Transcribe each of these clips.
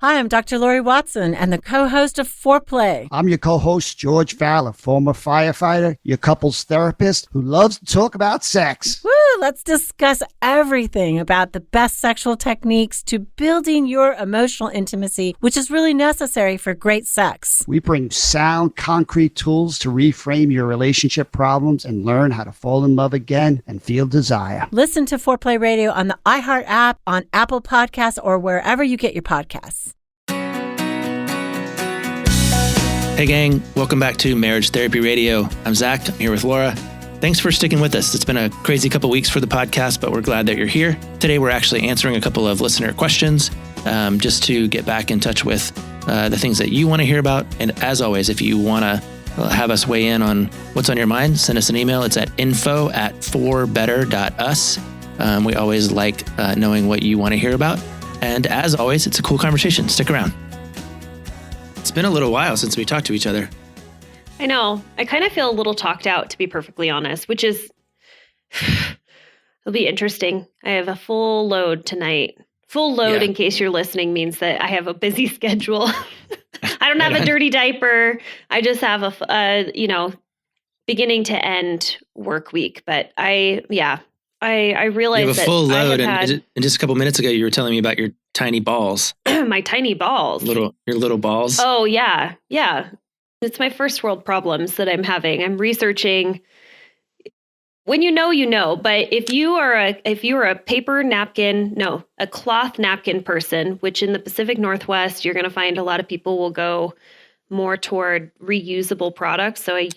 Hi, I'm Dr. Lori Watson and the co-host of Foreplay. I'm your co-host, George Fowler, former firefighter, your couples therapist who loves to talk about sex. Woo! Let's discuss everything about the best sexual techniques to building your emotional intimacy, which is really necessary for great sex. We bring sound, concrete tools to reframe your relationship problems and learn how to fall in love again and feel desire. Listen to Foreplay Radio on the iHeart app, on Apple Podcasts, or wherever you get your podcasts. Hey gang, welcome back to Marriage Therapy Radio. I'm Zach, I'm here with Laura. Thanks for sticking with us. It's been a crazy couple weeks for the podcast, but we're glad that you're here. Today we're actually answering a couple of listener questions just to get back in touch with the things that you want to hear about. And as always, if you want to have us weigh in on what's on your mind, send us an email. It's at info@forbetter.us. We always like knowing what you want to hear about. And as always, it's a cool conversation. Stick around. It's been a little while since we talked to each other. I know. I kind of feel a little talked out, to be perfectly honest, which is, it'll be interesting. I have a full load tonight. Full load, in case you're listening, means that I have a busy schedule. I don't have a dirty diaper. I just have a beginning to end work week. But I realized you have a full load, and just a couple minutes ago, you were telling me about your tiny balls. My tiny balls. Your little balls. Oh, yeah. Yeah. It's my first world problems that I'm having. I'm researching. When you know, but if you are a cloth napkin person, which in the Pacific Northwest, you're going to find a lot of people will go more toward reusable products. So I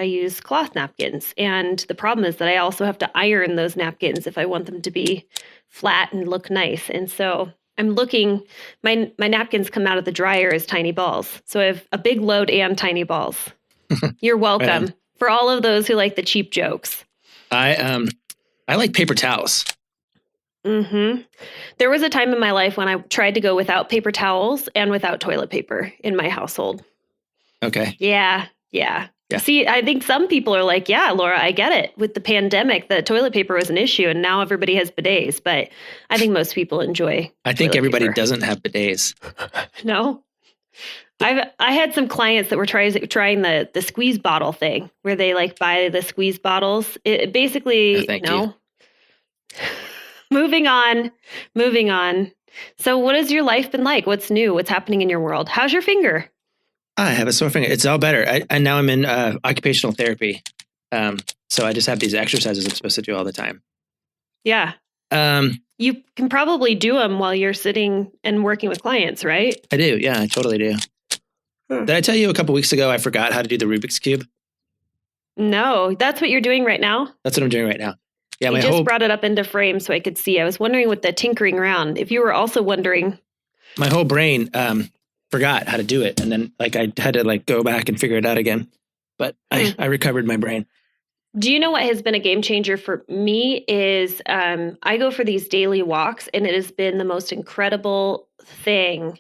use cloth napkins. And the problem is that I also have to iron those napkins if I want them to be flat and look nice. And so I'm looking, my napkins come out of the dryer as tiny balls. So I have a big load and tiny balls. You're welcome. Right. For all of those who like the cheap jokes. I like paper towels. Mm-hmm. There was a time in my life when I tried to go without paper towels and without toilet paper in my household. Okay. Yeah. See, I think some people are like, yeah, Laura, I get it. With the pandemic, the toilet paper was an issue and now everybody has bidets. But I think most people enjoy I think everybody paper. doesn't have bidets. No. I had some clients that were trying the squeeze bottle thing where they like buy the squeeze bottles. It basically, you. Moving on. So what has your life been like? What's new? What's happening in your world? How's your finger? I have a sore finger. It's all better. Now I'm in occupational therapy. So I just have these exercises I'm supposed to do all the time. Yeah. You can probably do them while you're sitting and working with clients, right? I do. Yeah, I totally do. Did I tell you a couple weeks ago I forgot how to do the Rubik's Cube? No, that's what you're doing right now? That's what I'm doing right now. Yeah, you just brought it up into frame so I could see. I was wondering with the tinkering around, if you were also wondering. My whole brain forgot how to do it. And then I had to go back and figure it out again. But I recovered my brain. Do you know what has been a game changer for me is I go for these daily walks and it has been the most incredible thing.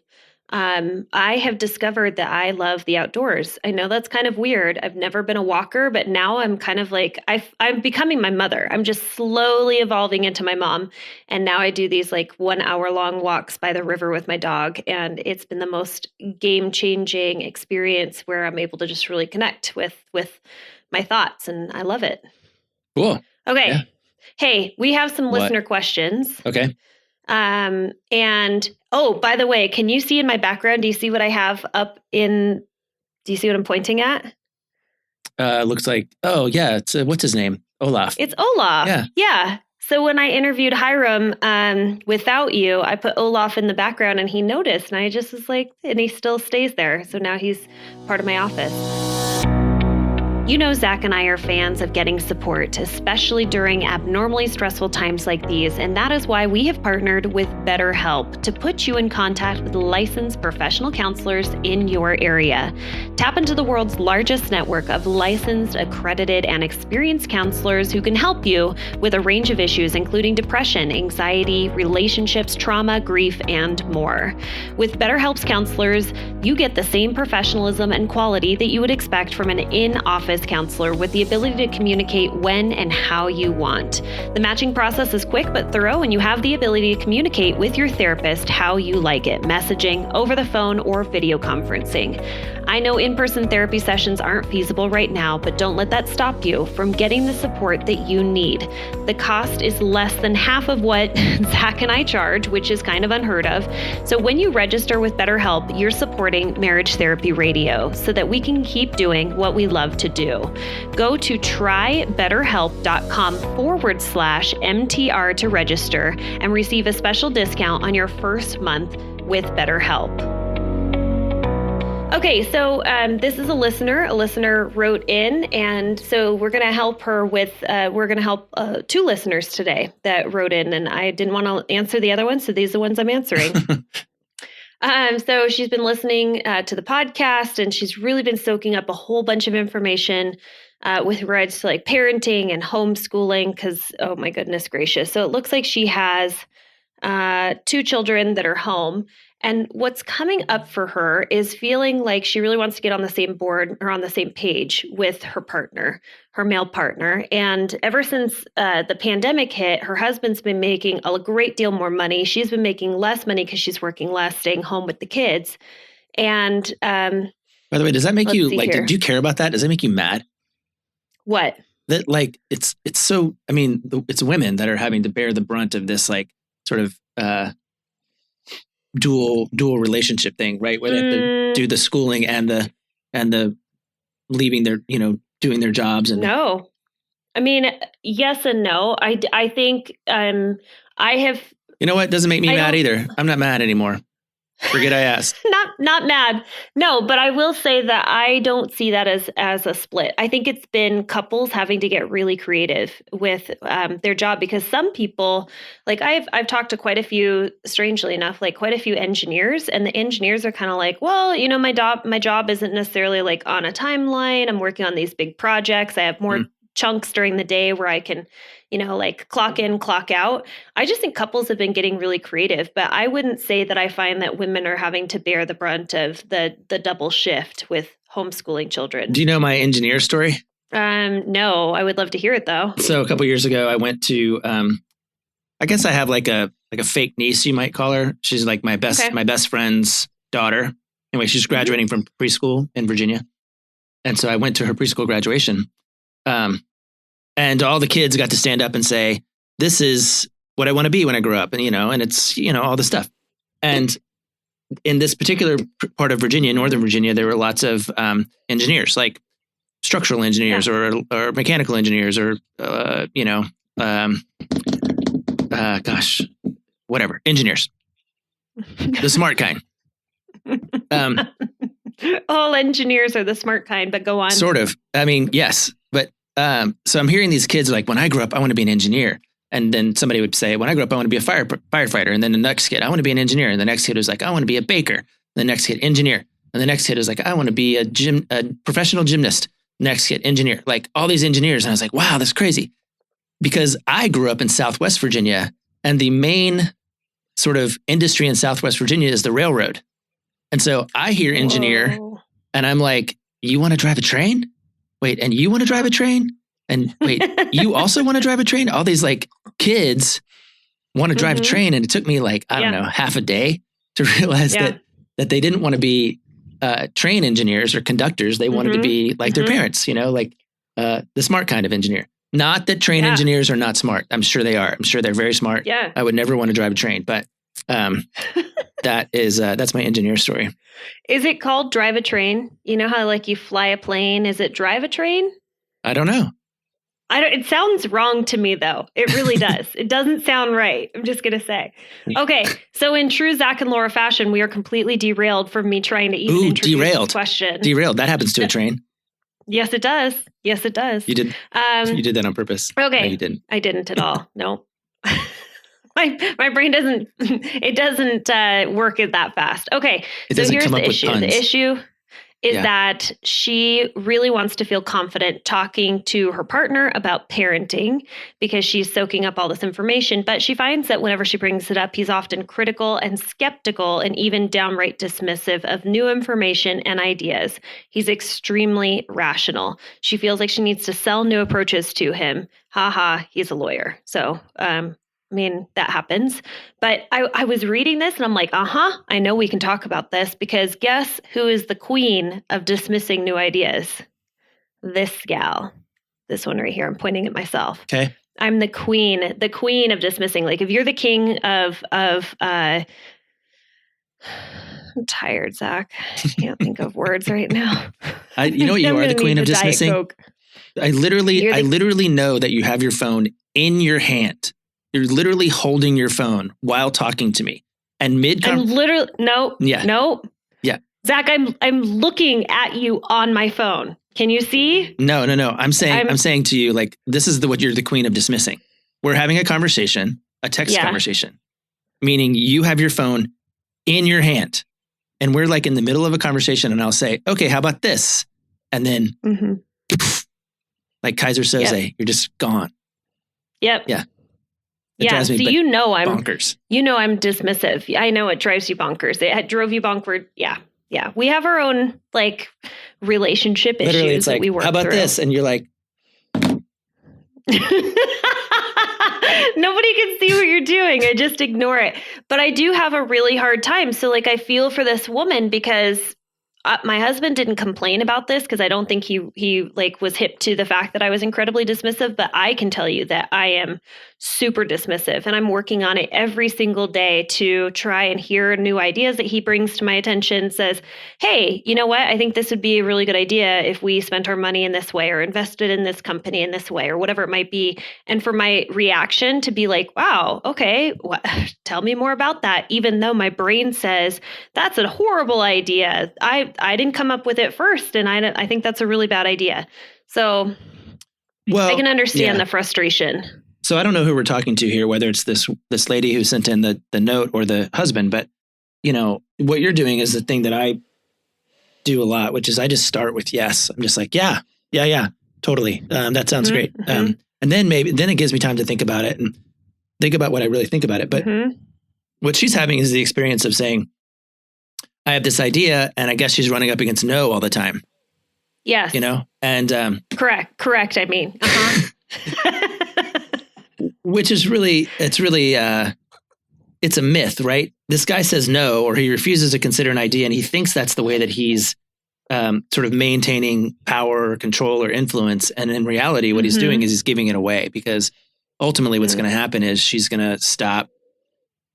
I have discovered that I love the outdoors. I know that's kind of weird. I've never been a walker, but now I'm kind of I'm becoming my mother. I'm just slowly evolving into my mom. And now I do these 1 hour long walks by the river with my dog. And it's been the most game changing experience where I'm able to just really connect with my thoughts. And I love it. Cool. Okay. Yeah. Hey, we have some listener questions. Okay. And by the way, can you see in my background? Do you see what I have up in? Do you see what I'm pointing at? Looks like. Oh yeah, it's what's his name? Olaf. It's Olaf. Yeah. So when I interviewed Hiram, without you, I put Olaf in the background, and he noticed, and I just was like, and he still stays there. So now he's part of my office. You know, Zach and I are fans of getting support, especially during abnormally stressful times like these, and that is why we have partnered with BetterHelp to put you in contact with licensed professional counselors in your area. Tap into the world's largest network of licensed, accredited, and experienced counselors who can help you with a range of issues, including depression, anxiety, relationships, trauma, grief, and more. With BetterHelp's counselors, you get the same professionalism and quality that you would expect from an in-office licensed counselor with the ability to communicate when and how you want. The matching process is quick but thorough, and you have the ability to communicate with your therapist how you like it, messaging, over the phone, or video conferencing. I know in-person therapy sessions aren't feasible right now, but don't let that stop you from getting the support that you need. The cost is less than half of what Zach and I charge, which is kind of unheard of. So when you register with BetterHelp, you're supporting Marriage Therapy Radio so that we can keep doing what we love to do. Go to trybetterhelp.com/MTR to register and receive a special discount on your first month with BetterHelp. Okay, so this is a listener. A listener wrote in, and so we're going to help her with, two listeners today that wrote in, and I didn't want to answer the other ones, so these are the ones I'm answering. So she's been listening to the podcast, and she's really been soaking up a whole bunch of information with regards to like parenting and homeschooling, because, oh my goodness gracious. So it looks like she has 2 children that are home. And what's coming up for her is feeling like she really wants to get on the same board or on the same page with her partner, her male partner. And ever since the pandemic hit, her husband's been making a great deal more money. She's been making less money because she's working less, staying home with the kids. And by the way, does that make you like, do you care about that? Does that make you mad? What? That like, it's so, I mean, it's women that are having to bear the brunt of this like sort of, dual relationship thing, right? Where they have to do the schooling and the leaving their, doing their jobs. And no, I mean, yes and no. I think I have. You know what? Doesn't make me mad either. I'm not mad anymore. Forget I asked. Not mad. No, but I will say that I don't see that as a split. I think it's been couples having to get really creative with their job, because some people, like I've talked to quite a few, strangely enough, like quite a few engineers, and the engineers are kind of like, well, my job isn't necessarily like on a timeline. I'm working on these big projects. I have more chunks during the day where I can, like clock in, clock out. I just think couples have been getting really creative, but I wouldn't say that I find that women are having to bear the brunt of the double shift with homeschooling children. Do you know my engineer story? No, I would love to hear it though. So a couple of years ago, I went to, I guess I have like a fake niece, you might call her. She's like my best friend's daughter. Anyway, she's graduating from preschool in Virginia. And so I went to her preschool graduation. And all the kids got to stand up and say, this is what I want to be when I grow up. And, and it's, all the stuff. And in this particular part of Virginia, Northern Virginia, there were lots of engineers, like structural engineers or mechanical engineers or, whatever, engineers, the smart kind. All engineers are the smart kind, but go on. Sort of. I mean, yes. But so I'm hearing these kids like, when I grow up, I want to be an engineer. And then somebody would say, when I grow up, I want to be a firefighter. And then the next kid, I want to be an engineer. And the next kid was like, I want to be a baker. And the next kid, engineer. And the next kid was like, I want to be a professional gymnast. Next kid, engineer. Like all these engineers. And I was like, wow, that's crazy. Because I grew up in Southwest Virginia, and the main sort of industry in Southwest Virginia is the railroad. And so I hear engineer, and I'm like, you want to drive a train? Wait, and you want to drive a train? And wait, you also want to drive a train? All these like kids want to drive a train. And it took me like, I don't know, half a day to realize that they didn't want to be train engineers or conductors. They wanted to be like their parents, like the smart kind of engineer. Not that train engineers are not smart. I'm sure they are. I'm sure they're very smart. Yeah. I would never want to drive a train, but that's my engineer story. Is it called drive a train? You know how like you fly a plane? Is it drive a train? I don't know. It sounds wrong to me though. It really does. It doesn't sound right. I'm just going to say. Okay. So in true Zach and Laura fashion, we are completely derailed from me trying to even introduce this question. Derailed. That happens to a train. Yes, it does. Yes, it does. You did that on purpose. Okay. No, you didn't. I didn't at all. No. My brain doesn't work that fast. Okay. It doesn't here's come the up issue. with puns. The issue is Yeah. that she really wants to feel confident talking to her partner about parenting because she's soaking up all this information. But she finds that whenever she brings it up, he's often critical and skeptical and even downright dismissive of new information and ideas. He's extremely rational. She feels like she needs to sell new approaches to him. Haha, he's a lawyer. So, I mean, that happens. But I was reading this and I'm like, I know we can talk about this because guess who is the queen of dismissing new ideas? This gal. This one right here. I'm pointing at myself. Okay. I'm the queen of dismissing. Like if you're the king of I'm tired, Zach. I can't think of words right now. You know what? You I'm are the gonna queen need of the Diet dismissing. Coke. I literally know that you have your phone in your hand. You're literally holding your phone while talking to me. And I'm literally no. Yeah. Zach, I'm looking at you on my phone. Can you see? No. I'm saying to you, like, this is what you're the queen of dismissing. We're having a conversation, a text conversation, meaning you have your phone in your hand and we're like in the middle of a conversation and I'll say, okay, how about this? And then like Kaiser Soze, you're just gone. Yep. Yeah. Yeah, so I'm bonkers. You know I'm dismissive. I know it drives you bonkers. It drove you bonkers. Yeah. We have our own like relationship literally, issues it's that like, we work how about through. this? And you're like, nobody can see what you're doing. I just ignore it. But I do have a really hard time. So like I feel for this woman because my husband didn't complain about this because I don't think he like was hip to the fact that I was incredibly dismissive. But I can tell you that I am super dismissive and I'm working on it every single day to try and hear new ideas that he brings to my attention. Says, hey, you know what? I think this would be a really good idea if we spent our money in this way or invested in this company in this way or whatever it might be. And for my reaction to be like, wow, okay, tell me more about that. Even though my brain says that's a horrible idea. I didn't come up with it first. And I think that's a really bad idea. So I can understand the frustration. So I don't know who we're talking to here, whether it's this lady who sent in the note or the husband, but you know, what you're doing is the thing that I do a lot, which is I just start with yes. I'm just like, yeah, totally. That sounds great. And then it gives me time to think about it and think about what I really think about it. But what she's having is the experience of saying, I have this idea and I guess she's running up against no all the time. Yes. You know, and correct. I mean, which is really, it's a myth, right? This guy says no, or he refuses to consider an idea. And he thinks that's the way that he's sort of maintaining power or control or influence. And in reality, what he's doing is he's giving it away because ultimately what's going to happen is she's going to stop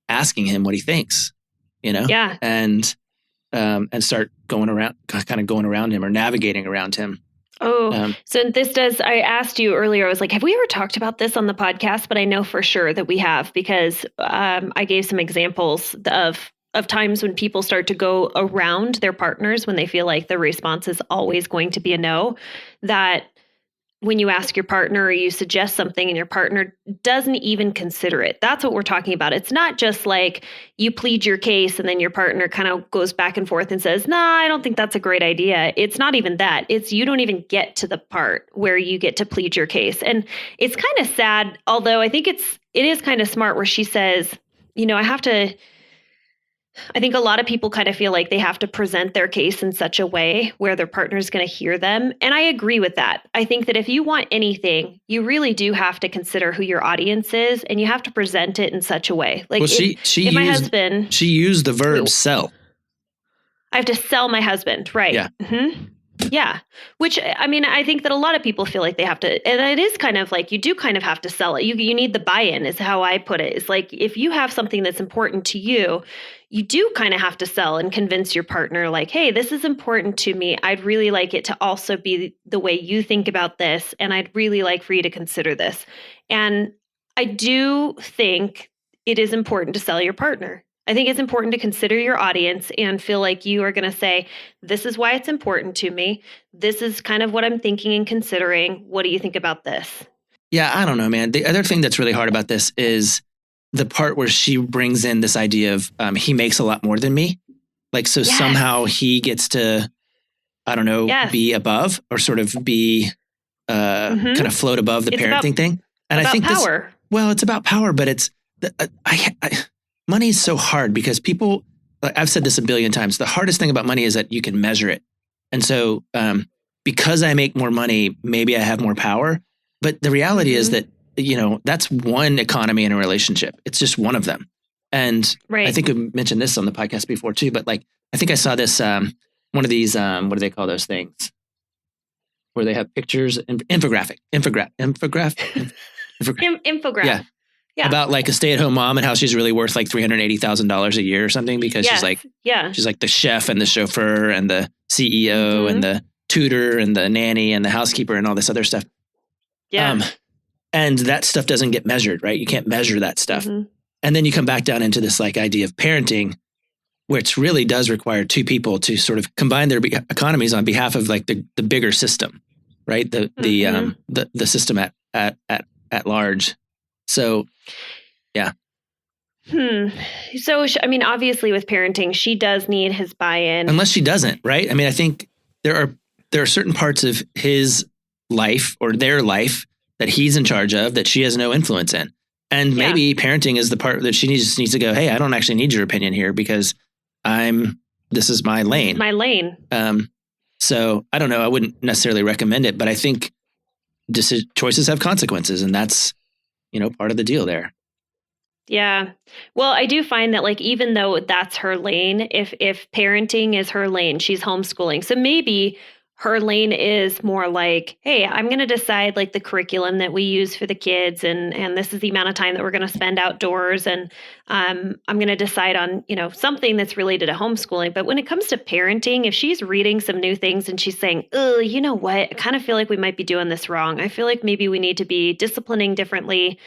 asking him what he thinks, you know? Yeah. And start going around him or navigating around him. So I asked you earlier, I was like, have we ever talked about this on the podcast? But I know for sure that we have because I gave some examples of times when people start to go around their partners when they feel like the response is always going to be a no, that when you ask your partner or you suggest something and your partner doesn't even consider it. That's what we're talking about. It's not just like you plead your case and then your partner kind of goes back and forth and says, nah, I don't think that's a great idea. It's not even that. It's you don't even get to the part where you get to plead your case. And it's kind of sad, although I think it is kind of smart where she says, you know, I think a lot of people kind of feel like they have to present their case in such a way where their partner is going to hear them. And I agree with that. I think that if you want anything, you really do have to consider who your audience is and you have to present it in such a way. Like she used the verb sell. I have to sell my husband. Right. Yeah. Mm-hmm. Yeah. Which, I mean, I think that a lot of people feel like they have to, and it is kind of like, you do kind of have to sell it. You need the buy-in is how I put it. It's like, if you have something that's important to you, you do kind of have to sell and convince your partner like, hey, this is important to me. I'd really like it to also be the way you think about this. And I'd really like for you to consider this. And I do think it is important to sell your partner. I think it's important to consider your audience and feel like you are going to say, this is why it's important to me. This is kind of what I'm thinking and considering. What do you think about this? Yeah, I don't know, man. The other thing that's really hard about this is the part where she brings in this idea of he makes a lot more than me. Like, so somehow he gets to I don't know, Yes. be above or sort of be kind of float above the It's parenting thing. And I think power. It's about power, but it's money is so hard because people, I've said this a billion times. The hardest thing about money is that you can measure it. And so because I make more money, maybe I have more power. But the reality is that, that's one economy in a relationship. It's just one of them. And I think I mentioned this on the podcast before too, but like, I think I saw this, one of these, what do they call those things? Where they have pictures and infographic. Yeah. About like a stay-at-home mom and how she's really worth like $380,000 a year or something because she's like the chef and the chauffeur and the CEO and the tutor and the nanny and the housekeeper and all this other stuff. Yeah. And that stuff doesn't get measured, right? You can't measure that stuff. And then you come back down into this like idea of parenting, which really does require two people to sort of combine their economies on behalf of like the bigger system, right? The system at large. So, yeah. So, I mean, obviously with parenting, she does need his buy-in. Unless she doesn't, right? I mean, I think there are certain parts of his life or their life that he's in charge of that she has no influence in. And maybe parenting is the part that she needs to go, hey, I don't actually need your opinion here because this is my lane. So I don't know. I wouldn't necessarily recommend it, but I think choices have consequences, and that's, part of the deal there. Yeah. Well, I do find that like, even though that's her lane, if parenting is her lane, she's homeschooling. So maybe her lane is more like, hey, I'm going to decide like the curriculum that we use for the kids. And this is the amount of time that we're going to spend outdoors. And I'm going to decide on, something that's related to homeschooling. But when it comes to parenting, if she's reading some new things and she's saying, oh, you know what, I kind of feel like we might be doing this wrong. I feel like maybe we need to be disciplining differently.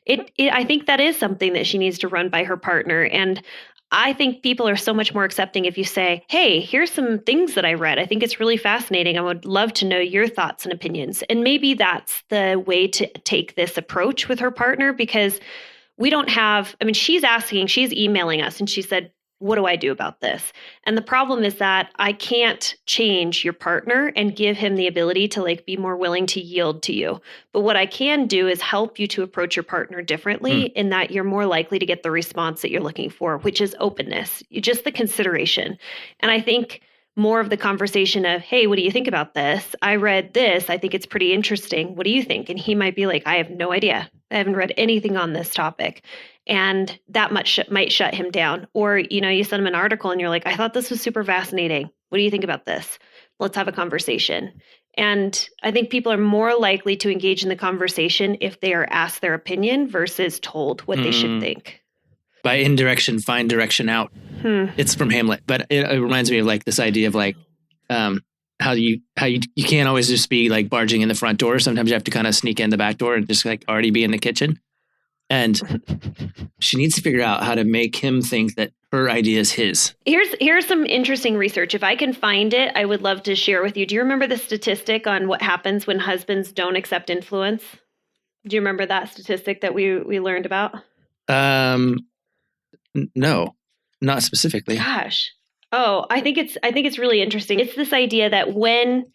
I think that is something that she needs to run by her partner. And I think people are so much more accepting if you say, hey, here's some things that I read. I think it's really fascinating. I would love to know your thoughts and opinions. And maybe that's the way to take this approach with her partner, because we don't have, she's emailing us and she said, what do I do about this? And the problem is that I can't change your partner and give him the ability to like be more willing to yield to you. But what I can do is help you to approach your partner differently in that you're more likely to get the response that you're looking for, which is openness, just the consideration. And I think more of the conversation of, hey, what do you think about this? I read this. I think it's pretty interesting. What do you think? And he might be like, I have no idea. I haven't read anything on this topic. And that much might shut him down. Or, you send him an article and you're like, I thought this was super fascinating. What do you think about this? Let's have a conversation. And I think people are more likely to engage in the conversation if they are asked their opinion versus told what they should think. By indirection, find direction out. It's from Hamlet, but it reminds me of like this idea of like how you can't always just be like barging in the front door. Sometimes you have to kind of sneak in the back door and just like already be in the kitchen. And she needs to figure out how to make him think that her idea is his. Here's some interesting research. If I can find it, I would love to share with you. Do you remember the statistic on what happens when husbands don't accept influence? Do you remember that statistic that we learned about? No, not specifically. Gosh. Oh, I think it's really interesting. It's this idea that when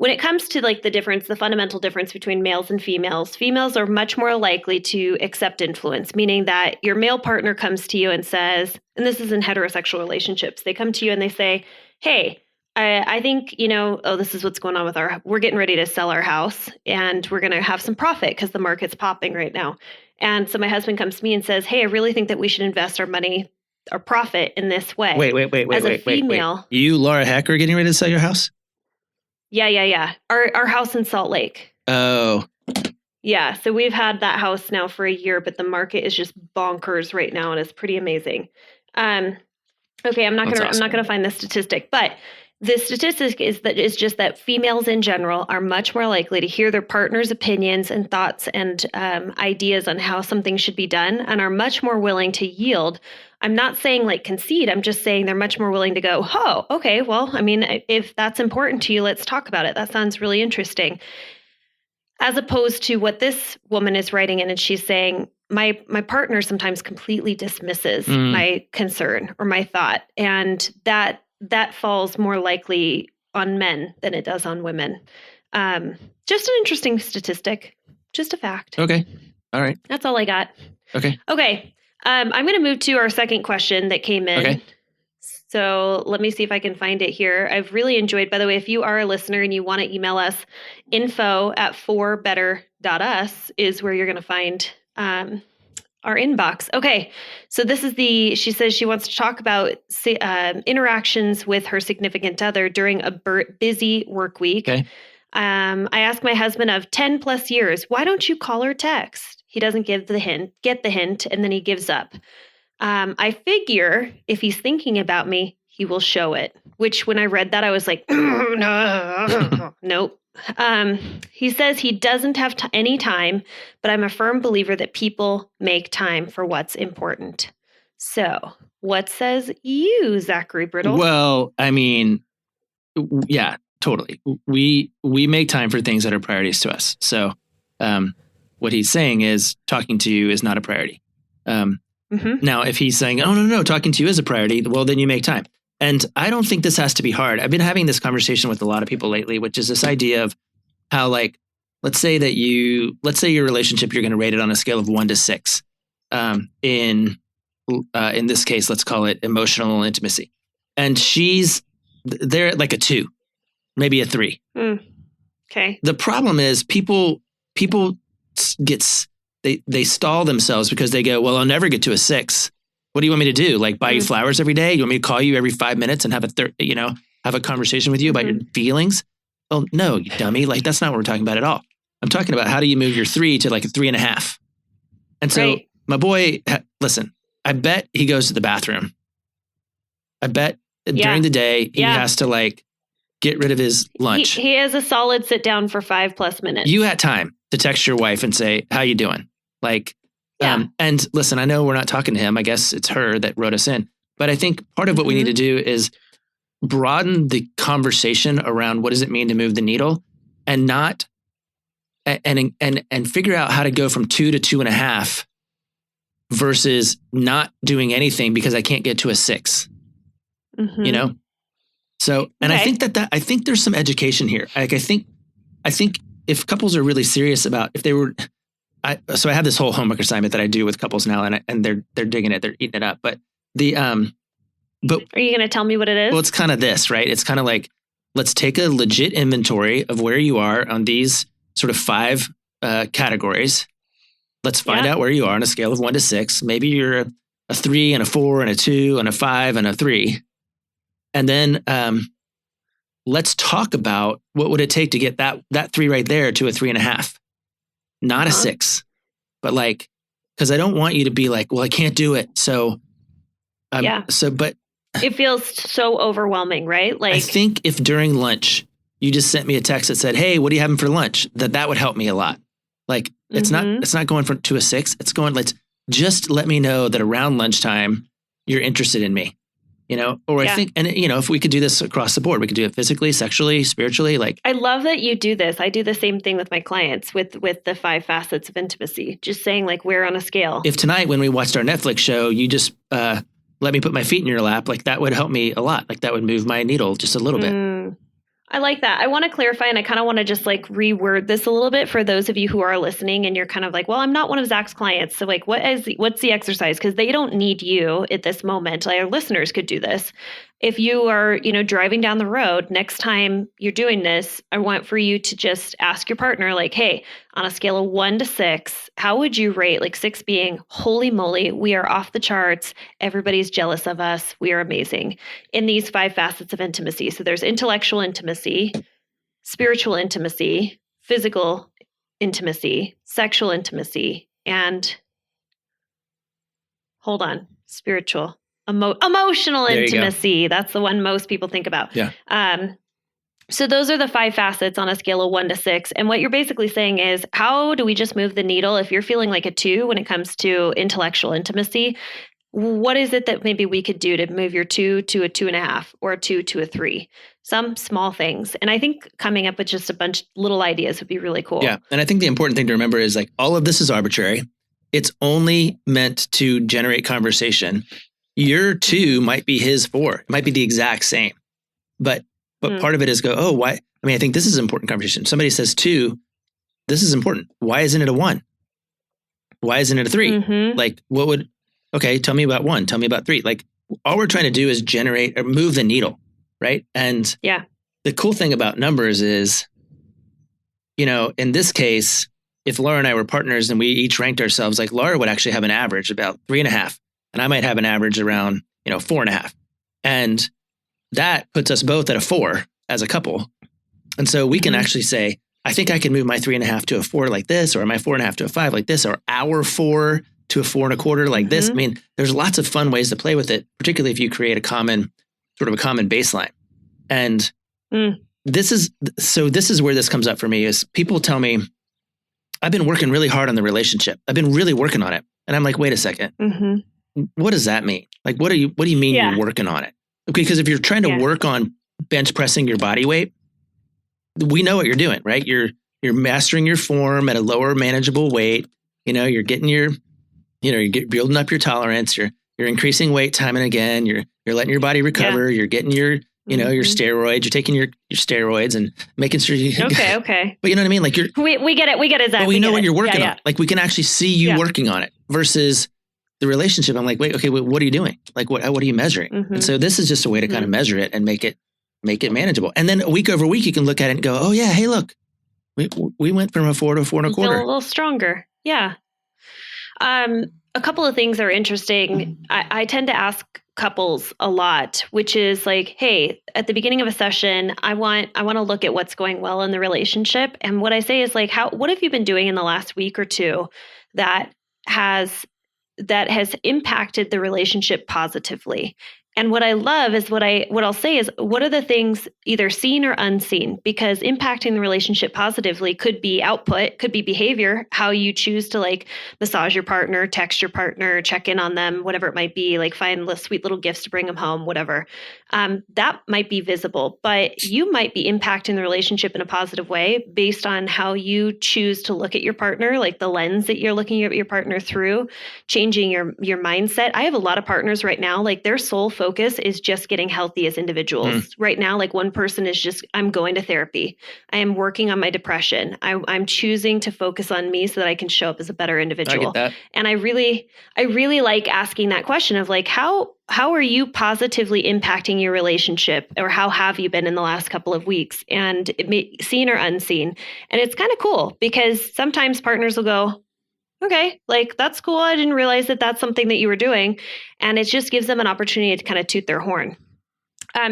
it comes to like the fundamental difference between males and females are much more likely to accept influence, meaning that your male partner comes to you and says, and this is in heterosexual relationships, they come to you and they say, hey, I think, this is what's going on we're getting ready to sell our house and we're going to have some profit because the market's popping right now. And so my husband comes to me and says, hey, I really think that we should invest our money, our profit in this way. Wait. As a female. You, Laura Heck, are getting ready to sell your house? Yeah. Our house in Salt Lake. Oh. Yeah. So we've had that house now for a year, but the market is just bonkers right now and it's pretty amazing. Okay, I'm not gonna find the statistic, but the statistic is just that females in general are much more likely to hear their partner's opinions and thoughts and ideas on how something should be done and are much more willing to yield. I'm not saying like concede. I'm just saying they're much more willing to go, oh, okay, well, if that's important to you, let's talk about it. That sounds really interesting. As opposed to what this woman is writing in, and she's saying, my partner sometimes completely dismisses my concern or my thought. And that falls more likely on men than it does on women. Just an interesting statistic, just a fact. Okay. All right. That's all I got. Okay. Okay. I'm going to move to our second question that came in. Okay. So let me see if I can find it here. I've really enjoyed, by the way, if you are a listener and you want to email us, info@forbetter.us is where you're going to find our inbox. Okay. So this is she says she wants to talk about interactions with her significant other during a busy work week. Okay. I asked my husband of 10 plus years, why don't you call or text? He doesn't get the hint, and then he gives up. I figure if he's thinking about me, he will show it, which when I read that, I was like, no, nope. He says he doesn't have any time, but I'm a firm believer that people make time for what's important. So what says you, Zachary Brittle? Well, I mean, yeah, totally. We make time for things that are priorities to us. So what he's saying is talking to you is not a priority. Now, if he's saying, oh, no, talking to you is a priority, well, then you make time. And I don't think this has to be hard. I've been having this conversation with a lot of people lately, which is this idea of how, like, let's say your relationship, you're going to rate it on a scale of 1 to 6. In this case, let's call it emotional intimacy. And they're at like a 2, maybe a 3. Okay. The problem is people they stall themselves because they go, well, I'll never get to a 6. What do you want me to do? Like buy you flowers every day? You want me to call you every 5 minutes and have a conversation with you about your feelings? Oh, no, you dummy. Like, that's not what we're talking about at all. I'm talking about how do you move your 3 to like a 3.5? And so my boy, listen, I bet he goes to the bathroom. I bet during the day, he has to like get rid of his lunch. He has a solid sit down for 5+ minutes. You had time to text your wife and say, how you doing? Like, and listen, I know we're not talking to him. I guess it's her that wrote us in. But I think part of what we need to do is broaden the conversation around what does it mean to move the needle, and not and figure out how to go from 2 to 2.5 versus not doing anything because I can't get to a 6. You know? So, and I think I think there's some education here. Like, I think if couples are really serious about, if they were, so I have this whole homework assignment that I do with couples now, and they're digging it, they're eating it up. But are you going to tell me what it is? Well, it's kind of this, right? It's kind of like, let's take a legit inventory of where you are on these sort of 5 categories. Let's find out where you are on a scale of 1 to 6. Maybe you're a 3 and a 4 and a 2 and a 5 and a 3. And then let's talk about what would it take to get that 3 right there to a 3.5. Not a 6, but like, because I don't want you to be like, well, I can't do it. So, but it feels so overwhelming, right? Like, I think if during lunch you just sent me a text that said, hey, what are you having for lunch? That would help me a lot. Like, it's not going to a 6. It's going, just let me know that around lunchtime you're interested in me. You know, or I think, and if we could do this across the board, we could do it physically, sexually, spiritually. Like, I love that you do this. I do the same thing with my clients with the 5 facets of intimacy, just saying like, where on a scale. If tonight when we watched our Netflix show, you just let me put my feet in your lap, like that would help me a lot. Like that would move my needle just a little bit. I like that. I want to clarify, and I kind of want to just like reword this a little bit for those of you who are listening and you're kind of like, well, I'm not one of Zach's clients. So like, what's the exercise? Because they don't need you at this moment. Like, our listeners could do this. If you are, driving down the road, next time you're doing this, I want for you to just ask your partner, like, hey, on a scale of 1 to 6, how would you rate? Like 6 being, holy moly, we are off the charts. Everybody's jealous of us. We are amazing in these 5 facets of intimacy. So there's intellectual intimacy, spiritual intimacy, physical intimacy, sexual intimacy, and spiritual. Emotional intimacy. That's the one most people think about. Yeah. So those are the 5 facets on a scale of 1 to 6. And what you're basically saying is, how do we just move the needle? If you're feeling like a 2 when it comes to intellectual intimacy, what is it that maybe we could do to move your 2 to a 2.5 or a 2 to a 3? Some small things. And I think coming up with just a bunch of little ideas would be really cool. Yeah. And I think the important thing to remember is like, all of this is arbitrary. It's only meant to generate conversation. Your 2 might be his 4. It might be the exact same. But But part of it is oh, why? I mean, I think this is an important conversation. Somebody says 2, this is important. Why isn't it a 1? Why isn't it a 3? Mm-hmm. Like okay, tell me about 1, tell me about 3. Like all we're trying to do is generate or move the needle. Right. And the cool thing about numbers is, in this case, if Laura and I were partners and we each ranked ourselves, like Laura would actually have an average about 3.5, and I might have an average around, 4.5. And that puts us both at a 4 as a couple. And so we can actually say, I think I can move my 3.5 to a 4 like this, or my 4.5 to a 5 like this, or our 4 to a 4.25 like this. I mean, there's lots of fun ways to play with it, particularly if you create a common baseline. And this is where this comes up for me is people tell me, I've been working really hard on the relationship. I've been really working on it. And I'm like, wait a second. What does that mean? Like, what do you mean you're working on it? Okay. Because if you're trying to work on bench pressing your body weight, we know what you're doing, right? You're mastering your form at a lower manageable weight. You're getting you're building up your tolerance. You're increasing weight time and again. You're letting your body recover. You're getting your your steroids. You're taking your steroids and making sure you. Okay. But you know what I mean? Like we get it. We get it. Zach. But we know what you're working on. Like we can actually see you working on it versus the relationship. I'm like, wait, what are you doing? Like what are you measuring? And so this is just a way to kind of measure it and make it manageable. And then week over week, you can look at it and go, oh yeah, hey, look, we went from a 4 to a 4.25. Feel a little stronger. Yeah. A couple of things are interesting. I tend to ask couples a lot, which is like, hey, at the beginning of a session, I want to look at what's going well in the relationship. And what I say is like, what have you been doing in the last week or two that has impacted the relationship positively? And what I love is what I'll say is, what are the things either seen or unseen? Because impacting the relationship positively could be output, could be behavior, how you choose to like massage your partner, text your partner, check in on them, whatever it might be, like find sweet little gifts to bring them home, whatever. That might be visible, but you might be impacting the relationship in a positive way based on how you choose to look at your partner, like the lens that you're looking at your partner through, changing your mindset. I have a lot of partners right now, like their sole focus is just getting healthy as individuals. Right now, like one person is just, I'm going to therapy. I am working on my depression. I'm choosing to focus on me so that I can show up as a better individual. I get that. And I really like asking that question of like, how are you positively impacting your relationship, or how have you been in the last couple of weeks, and seen or unseen? And it's kind of cool because sometimes partners will go, okay, like that's cool. I didn't realize that that's something that you were doing. And it just gives them an opportunity to kind of toot their horn.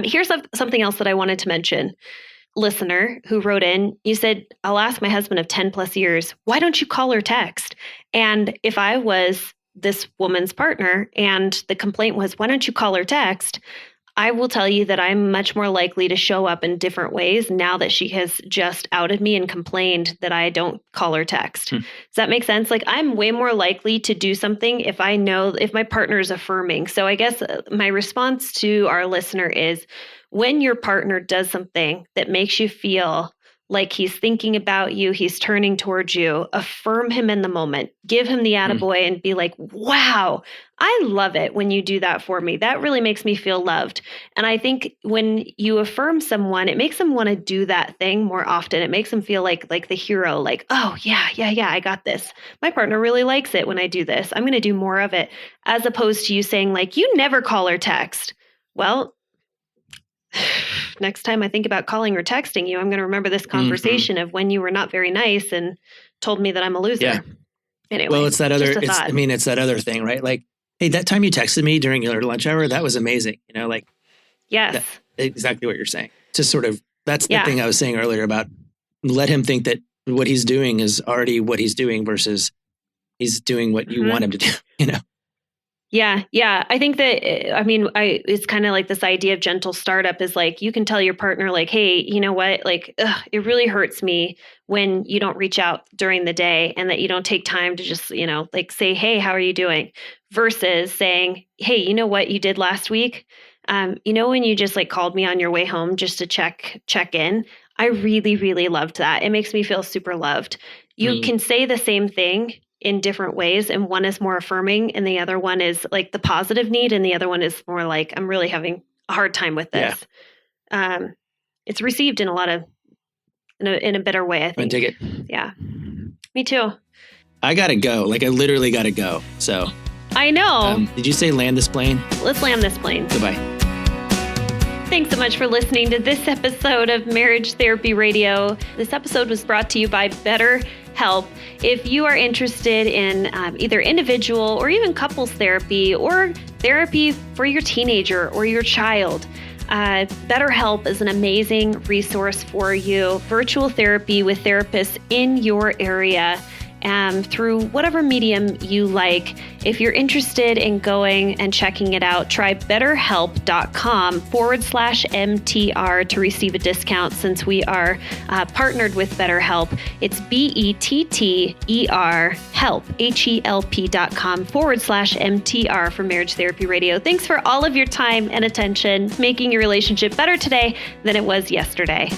Here's something else that I wanted to mention. Listener who wrote in, you said, I'll ask my husband of 10 plus years, why don't you call or text? And if I was this woman's partner and the complaint was, why don't you call or text? I will tell you that I'm much more likely to show up in different ways now that she has just outed me and complained that I don't call or text. Does that make sense? Like I'm way more likely to do something if I know, if my partner is affirming. So I guess my response to our listener is, when your partner does something that makes you feel like he's thinking about you, he's turning towards you, affirm him in the moment, give him the attaboy and be like, wow, I love it when you do that for me. That really makes me feel loved. And I think when you affirm someone, it makes them want to do that thing more often. It makes them feel like the hero, like, oh yeah, I got this. My partner really likes it when I do this. I'm going to do more of it, as opposed to you saying like, you never call or text. Well, next time I think about calling or texting you, I'm going to remember this conversation of when you were not very nice and told me that I'm a loser. Yeah. Anyway, well, it's that other thing, right? Like, hey, that time you texted me during your lunch hour, that was amazing. Like, yes, exactly what you're saying. Just sort of, that's the thing I was saying earlier about let him think that what he's doing is already what he's doing versus he's doing what you want him to do, Yeah. I think that, it's kind of like this idea of gentle startup is like, you can tell your partner like, hey, you know what, like, it really hurts me when you don't reach out during the day and that you don't take time to just, like say, hey, how are you doing? Versus saying, hey, you know what you did last week? When you just like called me on your way home just to check in, I really, really loved that. It makes me feel super loved. You can say the same thing in different ways. And one is more affirming and the other one is like the positive need. And the other one is more like, I'm really having a hard time with this. it's received in a lot of, in a better way, I I'm think. gonna take it. Yeah. Me too. I gotta go. Like, I literally gotta go. So, I know. did you say land this plane? Let's land this plane. Goodbye. Thanks so much for listening to this episode of Marriage Therapy Radio. This episode was brought to you by BetterHelp. If you are interested in either individual or even couples therapy or therapy for your teenager or your child, BetterHelp is an amazing resource for you. Virtual therapy with therapists in your area. Through whatever medium you like. If you're interested in going and checking it out, try betterhelp.com/MTR to receive a discount since we are partnered with BetterHelp. It's BETTER help, HELP.com/MTR for Marriage Therapy Radio. Thanks for all of your time and attention, making your relationship better today than it was yesterday.